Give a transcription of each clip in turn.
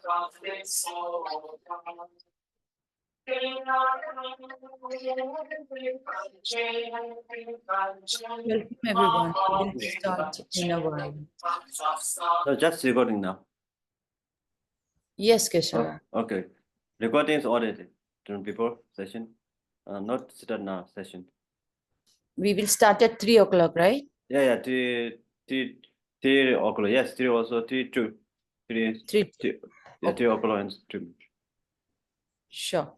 everyone. We will start in a while. So just recording now. Yes, Geshe. Okay. Recording is already done before session. Not start now session. We will start at 3 o'clock, right? Yeah, 3 o'clock. Yes, 3 also 3 2. 3 3. Yeah, 3 o'clock and 2. Sure.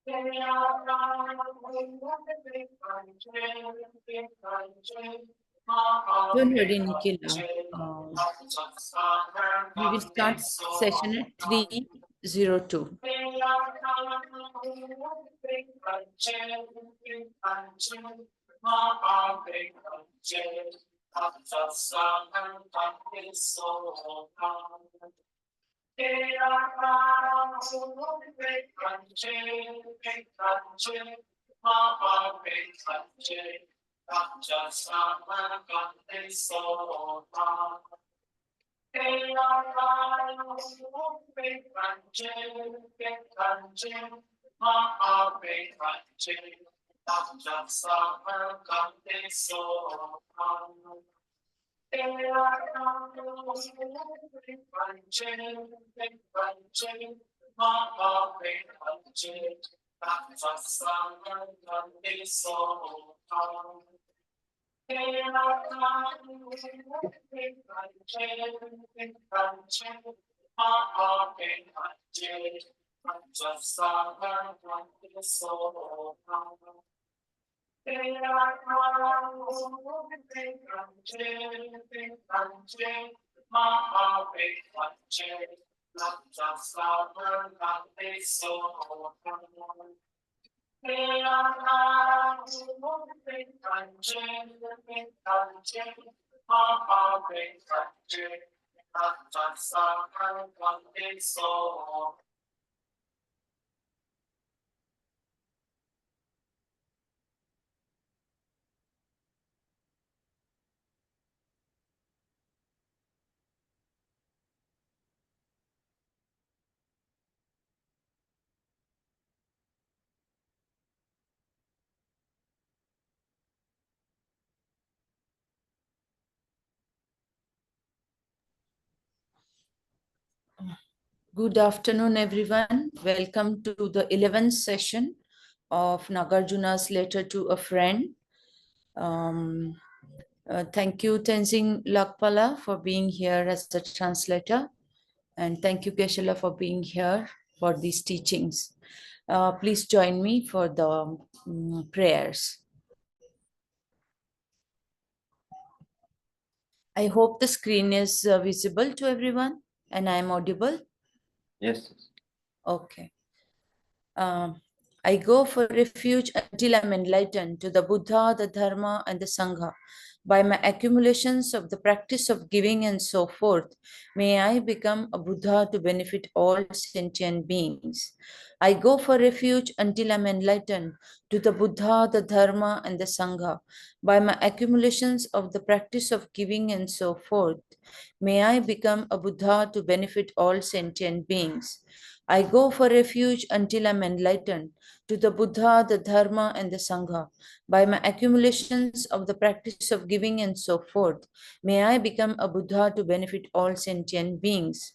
Don't worry, Nikila. We will start session at 3:02. Good afternoon, everyone. Welcome to the 11th session of Nagarjuna's letter to a friend. Thank you, Tenzin Lakpala, for being here as the translator. And thank you, Geshe, for being here for these teachings. Please join me for the prayers. I hope the screen is visible to everyone and I am audible. Yes. Okay. I go for refuge until I'm enlightened to the Buddha, the Dharma, and the Sangha. By my accumulations of the practice of giving and so forth, may I become a Buddha to benefit all sentient beings. I go for refuge until I'm enlightened to the Buddha, the Dharma, and the Sangha. By my accumulations of the practice of giving and so forth, may I become a Buddha to benefit all sentient beings. I go for refuge until I'm enlightened to the Buddha, the Dharma, and the Sangha. By my accumulations of the practice of giving and so forth, may I become a Buddha to benefit all sentient beings.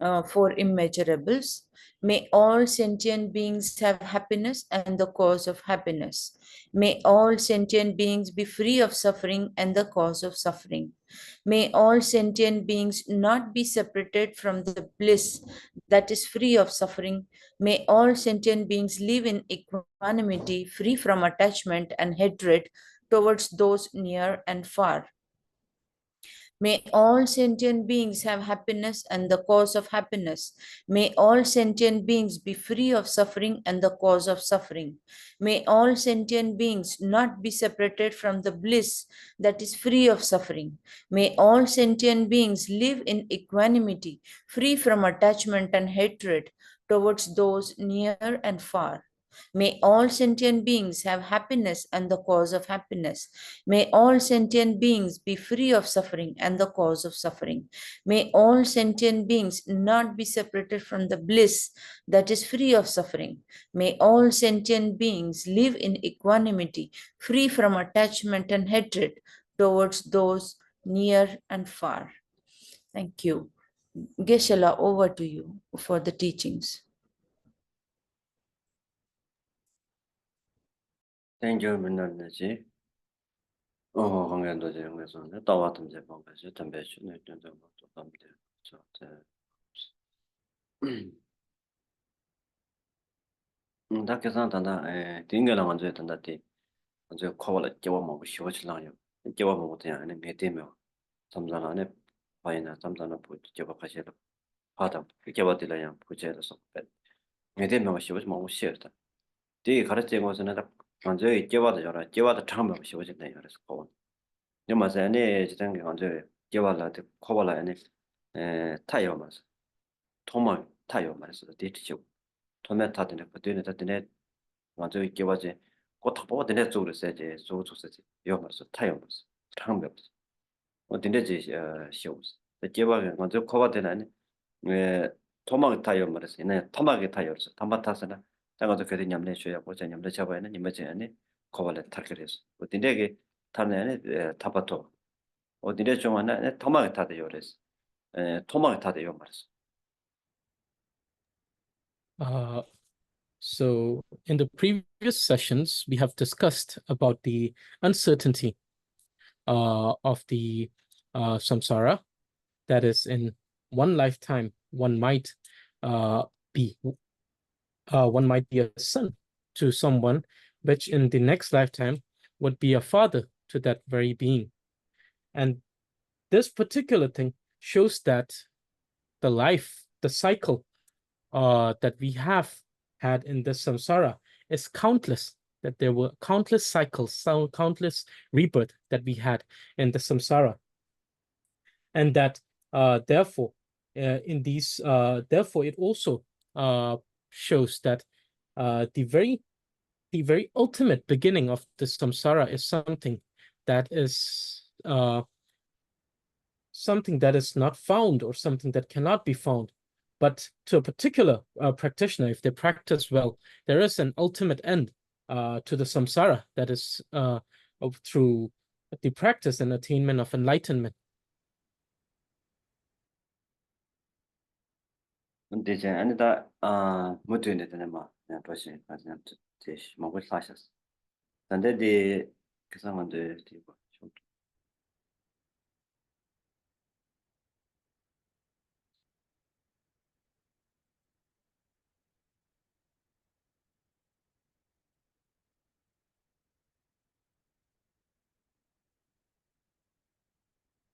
For immeasurables. May all sentient beings have happiness and the cause of happiness. May all sentient beings be free of suffering and the cause of suffering. May all sentient beings not be separated from the bliss that is free of suffering. May all sentient beings live in equanimity, free from attachment and hatred towards those near and far. May all sentient beings have happiness and the cause of happiness. May all sentient beings be free of suffering and the cause of suffering. May all sentient beings not be separated from the bliss that is free of suffering. May all sentient beings live in equanimity, free from attachment and hatred towards those near and far. May all sentient beings have happiness and the cause of happiness. May all sentient beings be free of suffering and the cause of suffering. May all sentient beings not be separated from the bliss that is free of suffering. May all sentient beings live in equanimity, free from attachment and hatred towards those near and far. Thank you. Geshe-la, over to you for the teachings. Thank you, Minarnaji. Oh, Hongando, the Tawatam Japan, the Tambation, Dakasan Tanda, Dingalang on the Tandati, on the call at Jawamo, Shivachlanyo, Jawamo, and Metimio, Samzana, Pina, Samzana put Javakashel, Patam, Javatilayam, Pujelas of bed. Metimio, she was more shared. The Karate was another. 먼저 깨워다 깨워다 처음 쉬워졌네 그래서 거. 요마서네 지금 먼저 깨워라 코발라 아니 타요 맞아. 토마 타요 맞아. 데이트죠. 토마 타드네 그때는 타드네 먼저 깨워지 꼭 보고 되네 쪽으로 세제 소소세지. 요 맞아. 타요 맞아. 처음 배웠어. 어딘데지 쉬웠어. 깨워가 먼저 코바되네 아니 토마가 타요 말았어. 네 토마가 타요서. 토마 타서나 내가도 그래 냠내 줘야 보자 냠내 잡아야는 님지 아니 코발레 타그레스. 어딘데게 타네 타바토. 어딘데 좀 하나 토마가 타대요 그래서. 토마가 타대요 말았어. Uh, so in the previous sessions, we have discussed about the uncertainty of the samsara. That is, in one lifetime, one might be a son to someone, which in the next lifetime would be a father to that very being. And this particular thing shows that the cycle that we have had in the samsara is countless, that there were countless cycles, countless rebirth that we had in the samsara. And that therefore, therefore it also shows that the very ultimate beginning of the samsara is something that is not found, or something that cannot be found. But to a particular practitioner, if they practice well, there is an ultimate end to the samsara, that is through the practice and attainment of enlightenment. 근데 이제 아니다 못되네 되네마. 그냥 도시 그냥 제시 먹을 사셨어. 근데 그 상황들 되고 좀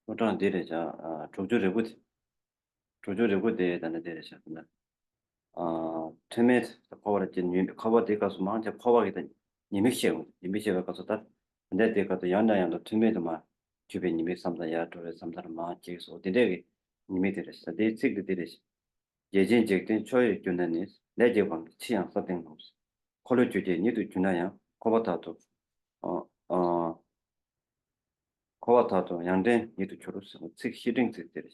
어떤 데래자 조절하고 조절하고 대단한 데래자. 투메트 코버지 커버데 가서 망제 커버게 니미시가 가서 다 근데 데가도 연나야도 투메트마 주변 니미 삼다야 도레 삼다를 마 계속 데데기 니미들었어 데직들이 예진적된 초의 균난이 내제방 취향 서된 거 콜로 주제 니도 주나야 코버타도 어어 코버타도 양된 니도 주로서 즉 히딩들이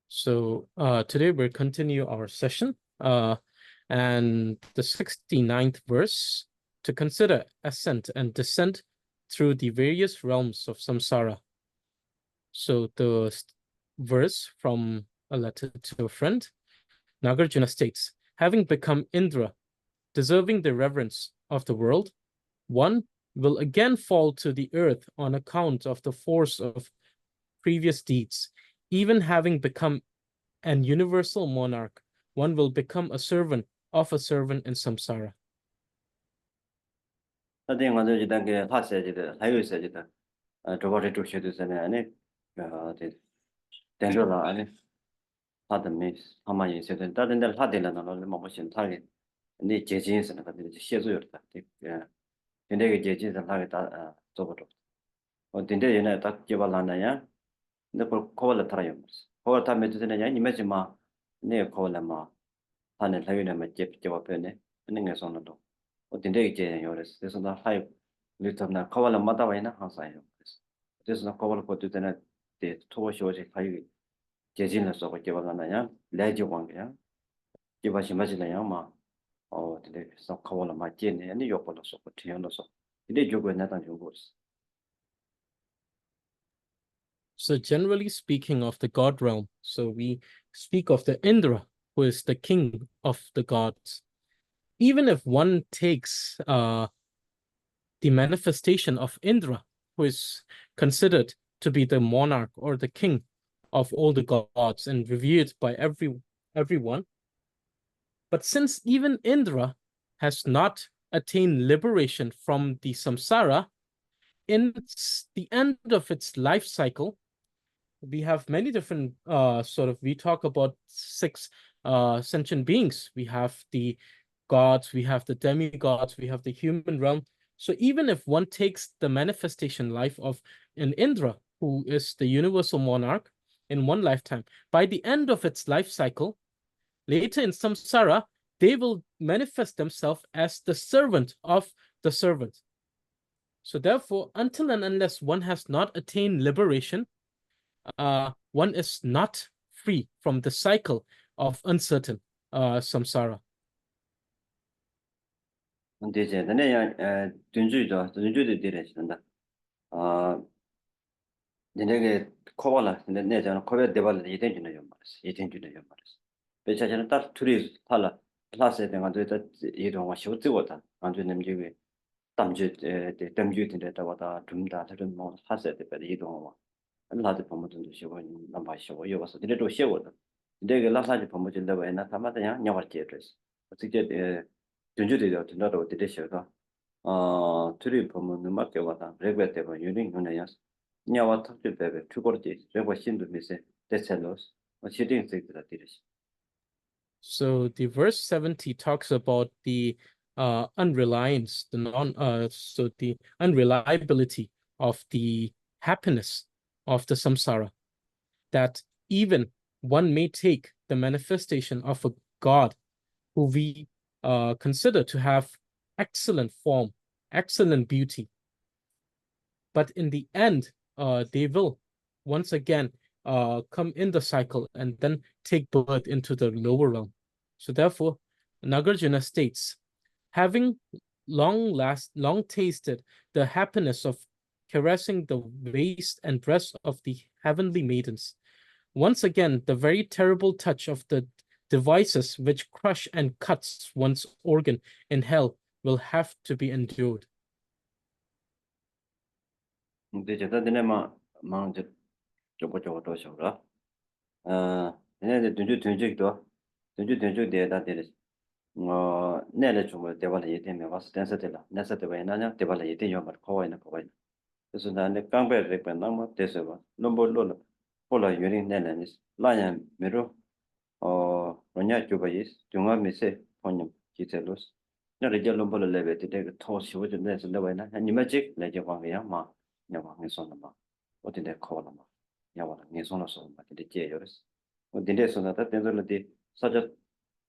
So today we'll continue our session and the 69th verse to consider ascent and descent through the various realms of samsara. So the verse from a letter to a friend, Nagarjuna states, having become Indra, deserving the reverence of the world, one will again fall to the earth on account of the force of previous deeds. Even having become an universal monarch, one will become a servant of a servant in samsara. 나중에 먼저 이단 게 하셔야지다 하요 있어야지다 저거를 좀 해두세요 아니 된저라 아니 하던미 아마 있어야 다른 데를 하들라는 걸 뭐무신 타게 네 제진에서는 같은 시에서였다 예 근데 제진에서 하게 다 저거도 근데 얘네 딱 개발하나야 근데 그걸 코발을 타라요 코발 타면 되느냐 이메지마 네 코발마 하는 사유는 제 앞에네 있는 게 son도 근데 이제 요래서 그래서 나 하이 리터나 코발을 맞아봐이나 항상 그래서 나 코발 것도 되는 데 토고시오지 가요 제진을 써고 개발하나야 레지 관계야 개발시 맞으나야 마 근데 서 코발을 맞지네 아니 요걸로 써고 뒤에로 써 근데 요거 나단 요거 So generally speaking of the god realm, so we speak of the Indra, who is the king of the gods. Even if one takes the manifestation of Indra, who is considered to be the monarch or the king of all the gods and revered by everyone. But since even Indra has not attained liberation from the samsara, in the end of its life cycle, we have many different we talk about six sentient beings. We have the gods, we have the demigods, we have the human realm. So even if one takes the manifestation life of an Indra, who is the universal monarch, in one lifetime, by the end of its life cycle, later in samsara, they will manifest themselves as the servant of the servant. So therefore, until and unless one has not attained liberation, one is not free from the cycle of uncertain samsara. 근데 이제 내가 든주도 되려진다. 내게 코발라 근데 내가 코베 데발을 이den주는 요 말이지. 이den주는 요 말이지. 배차전에 딱 둘이 팔라 플러스에 대한 것도 이동과 쇼트거든. 안주 냄지에 담주 담주인데 다와다 둠다 다른 뭐 하세요. 이동와 라드 pomo든도 쉬고 남바 쉬고 여기서 이래도 쉬거든. 근데 라사지 pomo진다 왜나 담아다냐 냐와게 그랬어. 어떻게 든주도 된다고 되셔가 둘이 보면 맞게 와다 레벨 때문에 유닝 눈에야 냐와 탑들 때문에 추거지 레벨 신도 미세 데셀로스 시딩 세트다 되듯이 So the verse 70 talks about the unreliance, the unreliability of the happiness of the samsara. That even one may take the manifestation of a god who we consider to have excellent form, excellent beauty, but in the end, they will once again come in the cycle and then take birth into the lower realm. So therefore, Nagarjuna states, having long tasted the happiness of caressing the waist and breast of the heavenly maidens, once again the very terrible touch of the devices which crush and cuts one's organ in hell will have to be endured. 근데 제가 되네마 망저 저거 도셔라 얘네들 든주 데이터 되듯이 내내 좀 대발에 예대면 와서 댄서들라 내서들 왜 나냐 대발에 예대 요말 거와이나 거와이나 그래서 나는 깡배를 빼나 뭐 돼서 봐 넘볼로 폴라 유린 내내니 라냐 메로 ronya jubayis junga mise ponyum kitelus na reja lombolo lebe tide to shiwo de ne zle wena ni magic le je wang ya ma nya wang ne son ma o tide ko la ma ya wa ne son so ma tide je yores o tide so na ta tenzo le de sa ja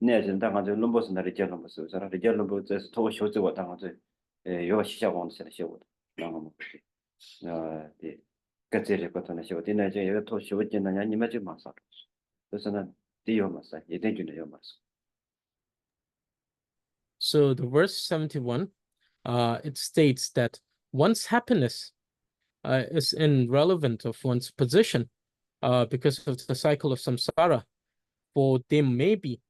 ne jen da ga de lombo so na reja lombo so sa reja lombo ze to shiwo ze wa da ga ze yo shi xia wang se le shiwo na ma mo de ga ze le ko to na shiwo de na je ye to shiwo jin na ni magic ma sa so na So the verse 71, it states that one's happiness is irrelevant of one's position because of the cycle of samsara, for they may be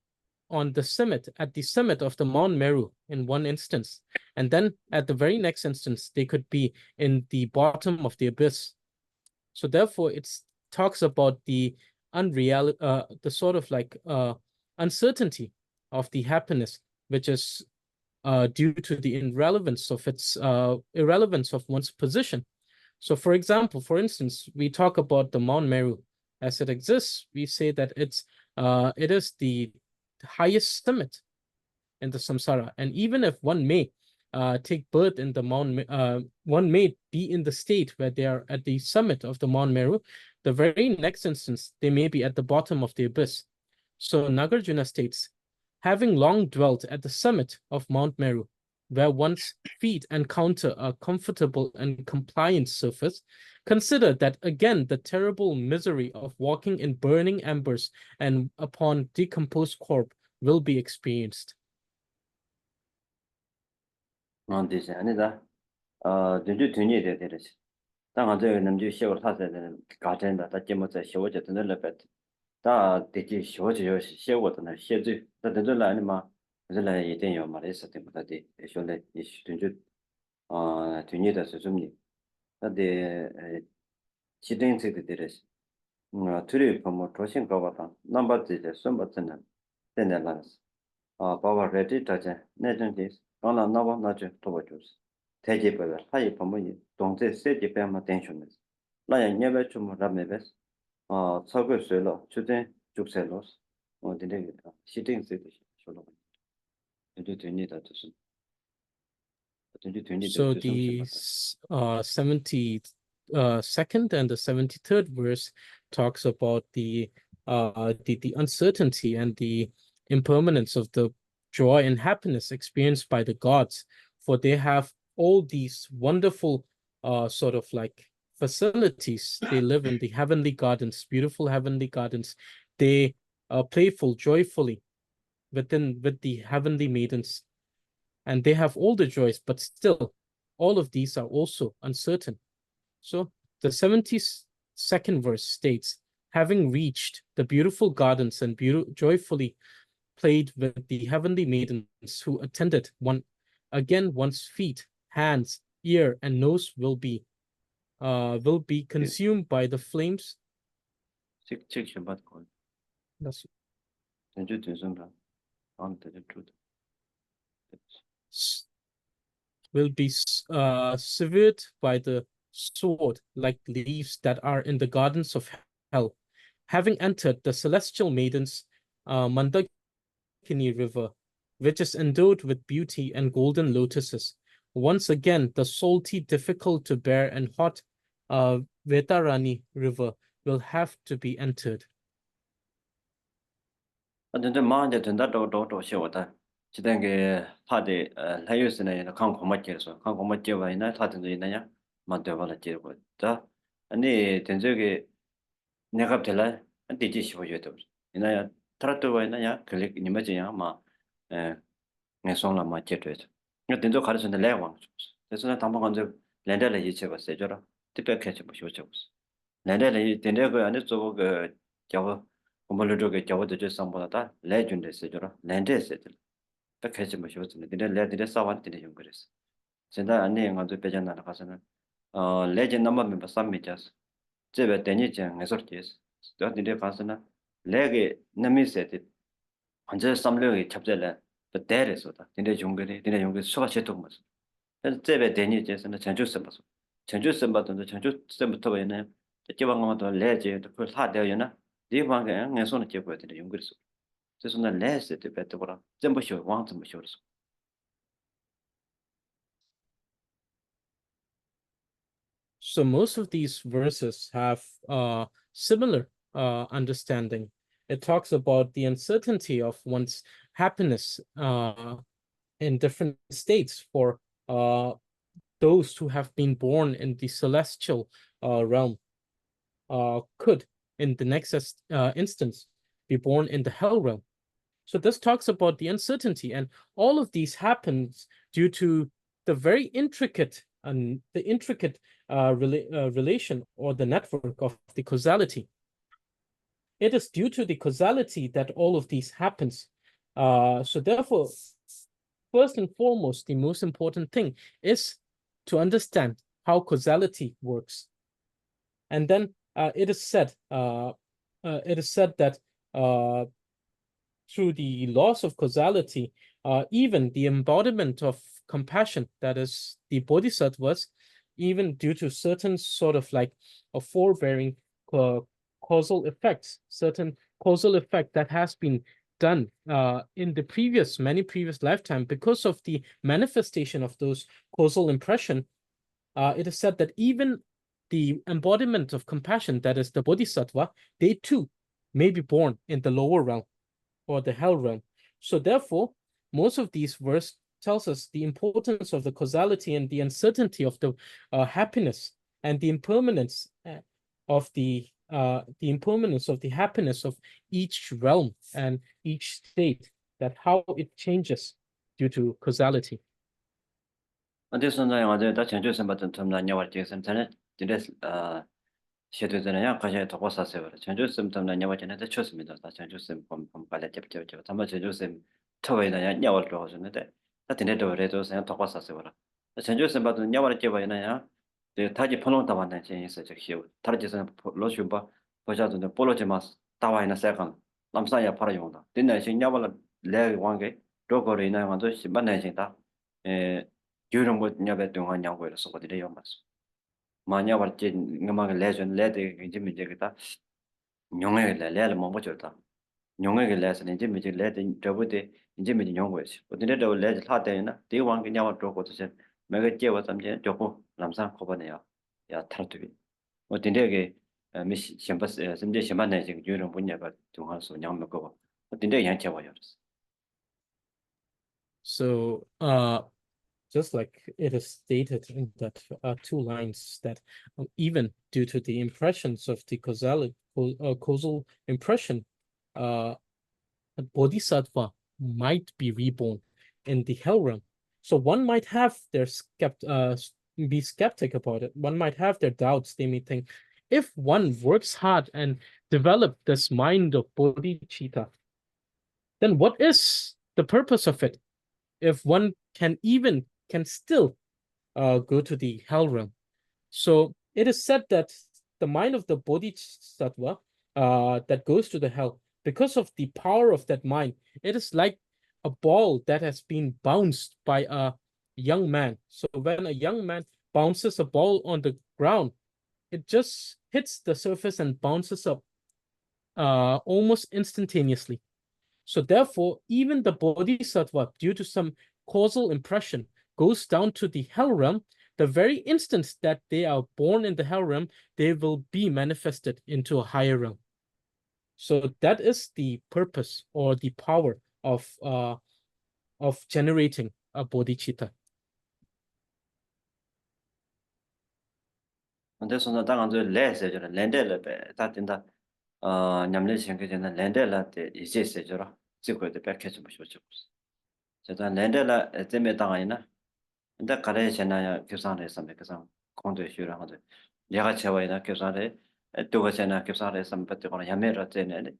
at the summit of the Mount Meru in one instance, and then at the very next instance, they could be in the bottom of the abyss. So therefore, it talks about the the sort of like uncertainty of the happiness, which is due to the irrelevance of one's position. So, for example, for instance, we talk about the Mount Meru as it exists. We say that it is the highest summit in the samsara, and even if one may take birth in the one may be in the state where they are at the summit of the Mount Meru, the very next instance they may be at the bottom of the abyss. So Nagarjuna states, having long dwelt at the summit of Mount Meru, where one's feet encounter a comfortable and compliant surface, consider that again the terrible misery of walking in burning embers and upon decomposed corpse will be experienced. this anida dunju tunyi de de res ta ga de nam ju xiao ta de ga zhen da ta jemo zai xiao je de le bet ta de ji xiao je yo xiao de na xie zui ta de la ni ma de la yi den yo ma le sa de ma de xiao le yi dunju tunyi de su zum ni ta de chi den zai de res turi pa mo to xin ga ba ta number de sun ba zhen na de ne la power ready ta je ne zhen de na na ba na je to ba ju 대제법을 하이 범위 동제 세제 배마 텐션을 나야 녀베 좀 라메베스 서글 쇠로 주된 죽셀로 되게 시딩 세듯이 쇼로 되게 되니다 뜻은 되게 So 되니다 the 뜻은 72nd and the 73rd verse talks about the uncertainty and the impermanence of the joy and happiness experienced by the gods, for they have all these wonderful sort of like facilities. They live in the heavenly gardens, beautiful heavenly gardens. They are playful, joyfully with the heavenly maidens, and they have all the joys, but still, all of these are also uncertain. So the 72nd verse states, having reached the beautiful gardens and joyfully played with the heavenly maidens who attended one's feet, hands, ear, and nose will be consumed by the flames. 책 받고 That's 전주 된선다 안 되는 truth will be severed by the sword like leaves that are in the gardens of hell. Having entered the celestial maidens, Mandakini river, which is endowed with beauty and golden lotuses. Once again, the salty, difficult to bear, and hot Vetarani river will have to be entered. 근데 마한테 된다 또 쉬었다 지단게 파데 라이오스네 강 고마께서 강 고마께 와이나 타든지 있나냐 맞대 봐라 지고 자 아니 된적에 내가 될라 안티지 쉬어줘도 이나야 트라트 와이나야 클릭 니마지야 마에 내송라 마체트 그 된적 가르쳤는데 레왕 그래서 나 담방 간적 랜더를 이체 봤어요 저라 특별 캐치 보시죠 랜더를 된적 안에 저거 저거 공부를 저거도 저 상보다 레전드스 저라 랜더스 딱 해지 마시었는데 근데 레드에 싸웠는데 좀 그랬어. 진짜 안에 가서 배전 나가서는 레전 넘버 멤버 삼미자스. 제가 대니장 해설지스. 또 근데 가서는 레게 남미세트 언제 삼려이 잡절래. 또 대래서다. 근데 용거리 수가 제동 맞어. 그래서 제가 대니제서는 전주선 봐서. 전주선 받던데 전주선부터 왜냐. 제방가마도 레제 그걸 다 되어야나. 네 방에 내손을 잡아야 되는 용거리서. 就是那来是对别对不啦？真不修，往怎么修的？ So most of these verses have similar understanding. It talks about the uncertainty of one's happiness in different states for those who have been born in the celestial realm could, in the next instance, be born in the hell realm. So this talks about the uncertainty, and all of these happens due to the very intricate and the intricate relation or the network of the causality. It is due to the causality that all of these happens. So therefore, first and foremost, the most important thing is to understand how causality works. And then it is said that through the laws of causality, even the embodiment of compassion, that is the bodhisattvas, even due to certain sort of like a forbearing causal effects, certain causal effect that has been done in the many previous lifetime because of the manifestation of those causal impression, it is said that even the embodiment of compassion, that is the bodhisattva, they too may be born in the lower realm or the hell realm. So therefore, most of these verse tells us the importance of the causality and the uncertainty of the happiness and the impermanence of the impermanence of the happiness of each realm and each state, that how it changes due to causality. 어디서나 영화제 다 전주선 받은 텀나 녀월 제선 전에 디레스 시도되는 가셔야 더 고사세요. 전주선 텀나 녀월 전에 쳤습니다. 다 전주선 범 발에 잡죠. 담아 전주선 터웨이나 녀월 들어가셨는데 다 디네도 그래도 그냥 더 고사세요. 전주선 받은 녀월 제바이나야 그 타지 폰론 다 만난 제 있어 저기 타르지선 로슈바 보자도 폴로지마스 따와이나 세컨 남사야 팔아용다. dinna sin 녀월 레 왕게 로거리나 완도 만나진다. 에 유령 것 녀배 동안 양고에서 어디래 요마스 마냐 버지 ngama 레전 레데 이제 미제다 용에 레레 뭐 뭐죠다 용에 레선 이제 미제 레데 저부데 이제 미제 용고에서 어디래도 레 하대나 대왕 그냥 저거도서 매가 제와 잠제 저거 남산 거버네요 야 타르투비 어딘데게 미시 셴바스 심제 심만네 지금 유령 분야가 중앙서 냥몇 거 어딘데 양체와요. So just like it is stated in that two lines, that even due to the impressions of the causal impression, a bodhisattva might be reborn in the hell realm. So one might have their be skeptic about it. One might have their doubts. They may think, if one works hard and develop this mind of bodhicitta, then what is the purpose of it? If one can still go to the hell realm. So it is said that the mind of the bodhisattva that goes to the hell, because of the power of that mind, it is like a ball that has been bounced by a young man. So when a young man bounces a ball on the ground, it just hits the surface and bounces up almost instantaneously. So therefore, even the bodhisattva, due to some causal impression, goes down to the hell realm. The very instant that they are born in the hell realm, they will be manifested into a higher realm. So that is the purpose or the power of generating a bodhicitta. 근데서는 당한 저 레세저는 렌델레베 다 된다. 냠내 생겨지는 렌델라데 이제 세저라. 지고도 백해서 보시죠. 제가 렌델라 때문에 당하이나. 근데 가래잖아요. 교산에서 그래서 공도 쉬라 하죠. 내가 채워이나 교산에 또가잖아 교산에 선배들거나 야매라 때네.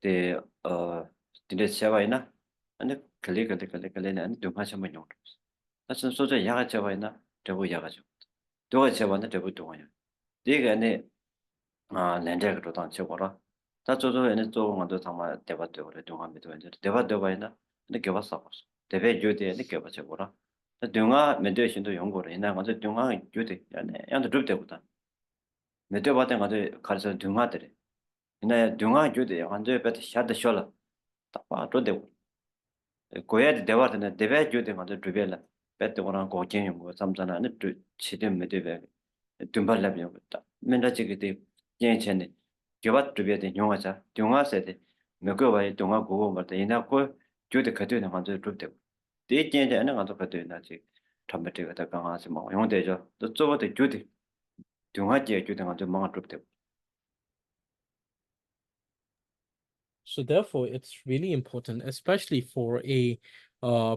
데 근데 채워이나. 근데 클릭은 좀 하시면 용. 사실 소저 야가 채워이나 저거 야가죠. 또가 채워나 저거 동아요. 네가네 렌데르도 단체고라 다 저저에는 조금만도 정말 대바도 그래 동안에도 이제 대바도바이나 근데 겨봤어 대배 주대에 느껴봐줘고라 동아 메디테이션도 연구를 해나 가지고 동아 주대 야네 양도 줍대보다 메디테이션 가지고 가르쳐 동아들이 이나 동아 주대 완전 배트 샤드 숄라 봐 또데 고야지 대화는 대배 주된 건데 주변에 배트 거랑 고견이 뭐 잠자나는 치든 메데베 dum발라비요 있다 맨날 지게데 예전에 교밭 주변에 용하자 용하세데 몇거 동안 그거 말때 이나고 주데 가되는 건데 줍대 대전에 하는 것도 가되는 나지 담배가 다 강하지 뭐 용대죠 또 저거도 주데 용하지 주된 건데 뭔가 줍대. So therefore, it's really important, especially for a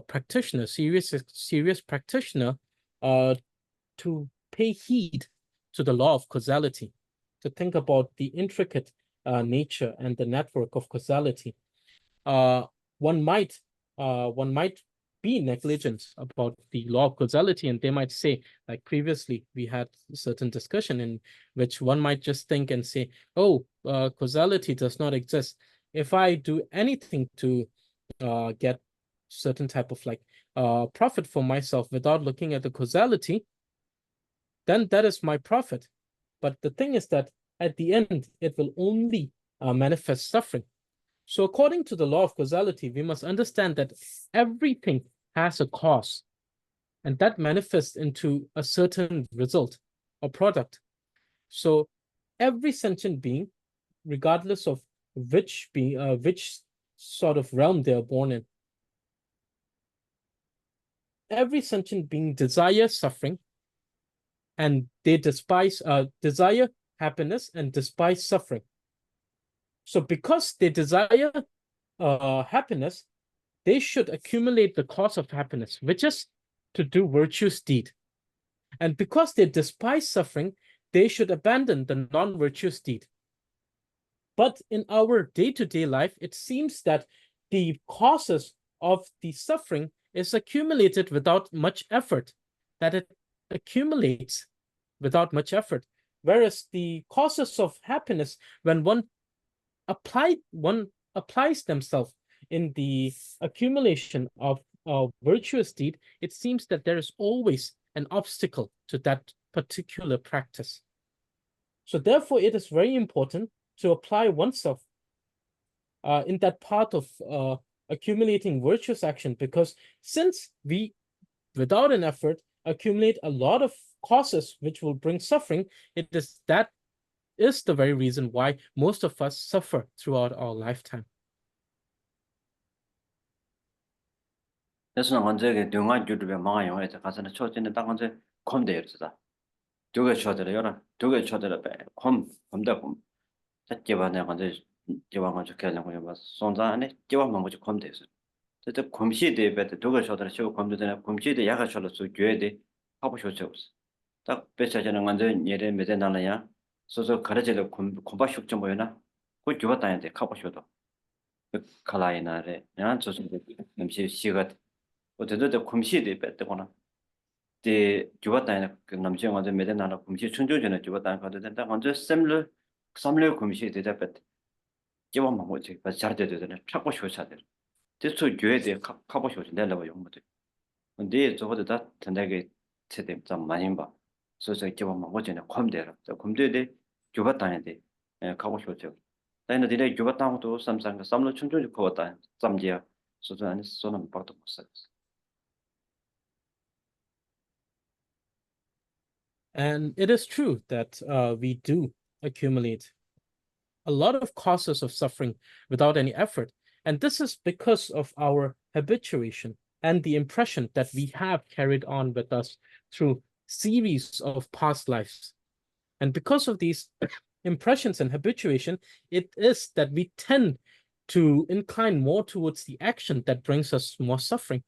practitioner, serious practitioner, to pay heed to the law of causality, to think about the intricate nature and the network of causality. Uh, one might be negligent about the law of causality, and they might say, like previously, we had a certain discussion in which one might just think and say, "Oh, causality does not exist. If I do anything to get certain type of like profit for myself without looking at the causality, then that is my profit." But the thing is that at the end, it will only manifest suffering. So according to the law of causality, we must understand that everything has a cause, and that manifests into a certain result or product. So every sentient being, regardless of which sort of realm they are born in, every sentient being desires suffering, and they desire happiness and despise suffering. So because they desire happiness, they should accumulate the cause of happiness, which is to do virtuous deed. And because they despise suffering, they should abandon the non-virtuous deed. But in our day-to-day life, it seems that the causes of the suffering is accumulated without much effort, that it accumulates without much effort. Whereas the causes of happiness, when one applies themselves in the accumulation of virtuous deed, it seems that there is always an obstacle to that particular practice. So therefore, it is very important to apply oneself in that part of accumulating virtuous action, because since we, without an effort, accumulate a lot of causes which will bring suffering, that is the very reason why most of us suffer throughout our lifetime. 그래서 먼저 그 동아 유튜브에 망아 영화에서 가서는 초진에 딱 먼저 컴대였다. 두개 쳐들어요. 두개 쳐들어 봐. 컴다 컴. 자기반에 먼저 기왕 먼저 개는 거야. 뭐 손자 안에 기왕 먼저 컴대서. 그때 컴시대 배때 두개 쳐들어 쉬고 컴대는 컴시대 약을 쳐서 줘야 돼. 하고 싶죠. 딱 배차자는 먼저 예를 매대 나나야. 소소 가르쳐를 컴바 숙점 뭐였나? 그 주가 다는데 하고 싶어도. 칼라이나래. 난 조선 음식 시가 어제도 금시대 뺐다거나 데 주바다에 그 남자 먼저 매대나라 금시 천조전에 주바다 가도 된다 먼저 삼류 금시 대답 뺐 기본 뭐지 봐 잘돼 되잖아 찾고 싶어서들 대초 교회에 가고 싶어 내려고 용모들 근데 저거도 다 된다게 제대 좀 많이 봐 그래서 기본 뭐지네 컴대라 저 컴대에 주바다에 가고 싶어죠 나는 뒤에 주바다도 삼상 삼류 천조전 거다 잠지야 소소 안에 소는 박도 못 써. And it is true that we do accumulate a lot of causes of suffering without any effort. And this is because of our habituation and the impression that we have carried on with us through series of past lives. And because of these impressions and habituation, it is that we tend to incline more towards the action that brings us more suffering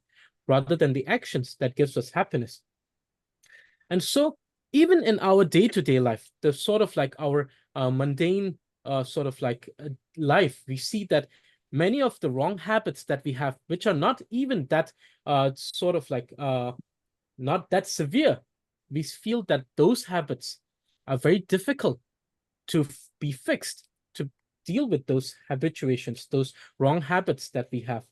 rather than the actions that gives us happiness. And so even in our day-to-day life, the sort of like our mundane sort of like life, we see that many of the wrong habits that we have, which are not even that sort of like not that severe, we feel that those habits are very difficult to be fixed, to deal with those habituations, those wrong habits that we have.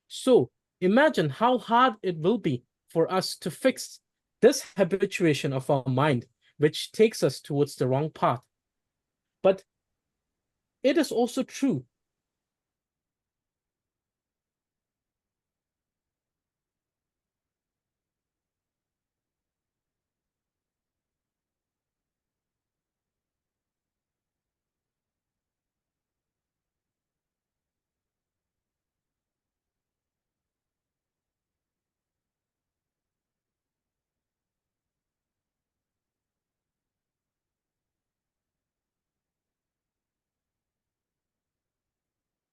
So imagine how hard it will be for us to fix this habituation of our mind, which takes us towards the wrong path. But it is also true